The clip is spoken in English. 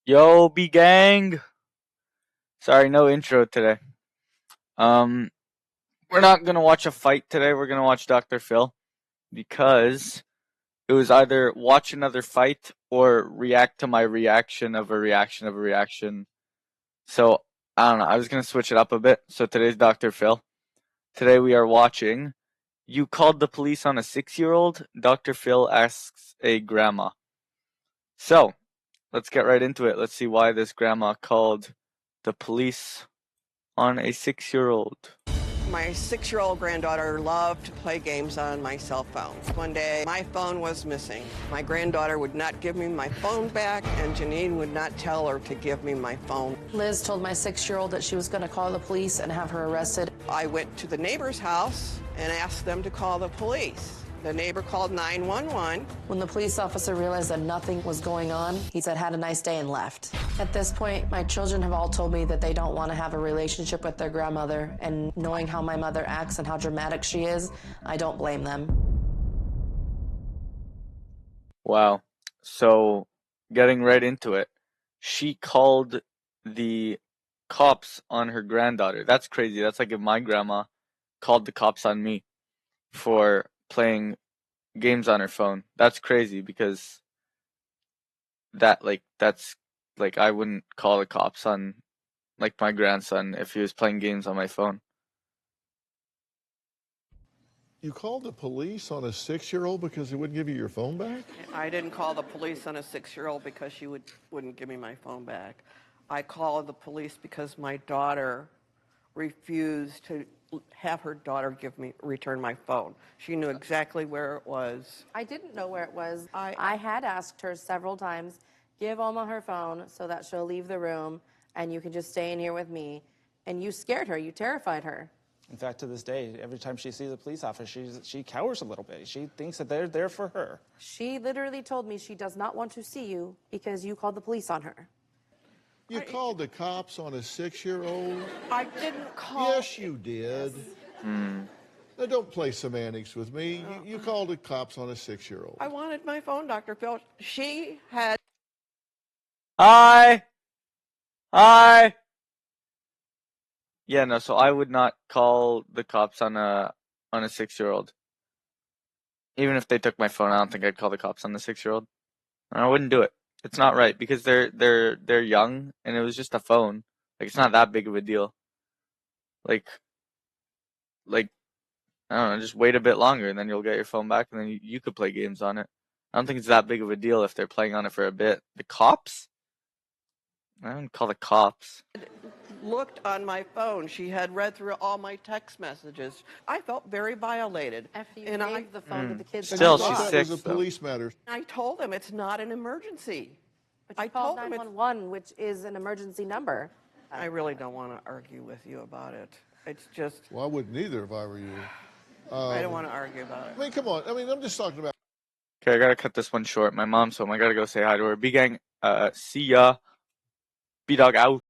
Yo, bgang. Sorry, no intro today. Um, we're not gonna watch a fight today. We're gonna watch Dr. Phil because it was either watch another fight or react to my reaction of a reaction of a reaction. So I don't know. I was gonna switch it up a bit. So today's Dr. Phil. Today we are watching. You called the police on a 6-year-old. Dr. Phil asks a grandma. So let's get right into it. Let's see why this grandma called the police on a 6-year-old. My 6-year-old granddaughter loved to play games on my cell phone. One day, my phone was missing. My granddaughter would not give me my phone back, and Janine would not tell her to give me my phone. Liz told my 6-year-old that she was going to call the police and have her arrested. I went to the neighbor's house and asked them to call the police. The neighbor called 911. When the police officer realized that nothing was going on, he said, "Had a nice day," and left. At this point, my children have all told me that they don't want to have a relationship with their grandmother, and knowing how my mother acts and how dramatic she is, I don't blame them. Wow. So, getting right into it, she called the cops on her granddaughter. That's crazy. That's like if my grandma called the cops on me for playing games on her phone. That's crazy because that's like I wouldn't call the cops on like my grandson if he was playing games on my phone. You called the police on a 6-year-old because he wouldn't give you your phone back? I didn't call the police on a 6-year-old because she wouldn't give me my phone back. I called the police because my daughter refused to have her daughter return my phone. She knew exactly where it was. I didn't know where it was. I had asked her several times, give Alma her phone so that she'll leave the room and you can just stay in here with me. And you scared her. You terrified her. In fact, to this day, every time she sees a police officer, she cowers a little bit. She thinks that they're there for her. She literally told me she does not want to see you because you called the police on her. You called the cops on a 6-year-old? I didn't call. Yes, you did. Now, don't play semantics with me. You called the cops on a 6-year-old. I wanted my phone, Dr. Phil. She had. Hi. Hi. Yeah, no, so I would not call the cops on a 6-year-old. Even if they took my phone, I don't think I'd call the cops on the 6-year-old. I wouldn't do it. It's not right because they're young and it was just a phone. Like it's not that big of a deal. Like I don't know, just wait a bit longer and then you'll get your phone back and then you could play games on it. I don't think it's that big of a deal if they're playing on it for a bit. The cops? I wouldn't call the cops. Looked on my phone. She had read through all my text messages. I felt very violated. After you and gave the phone to the kids. Still, I thought she's that sick. was a though. police matter. I told them it's not an emergency. But you I called told them 911, which is an emergency number. I really don't want to argue with you about it. It's just, Well, I wouldn't either if I were you. I don't want to argue about it. I mean, come on. I mean, I'm just talking about. Okay, I gotta cut this one short. My mom's home. I gotta go say hi to her. B gang, see ya. BDOG out.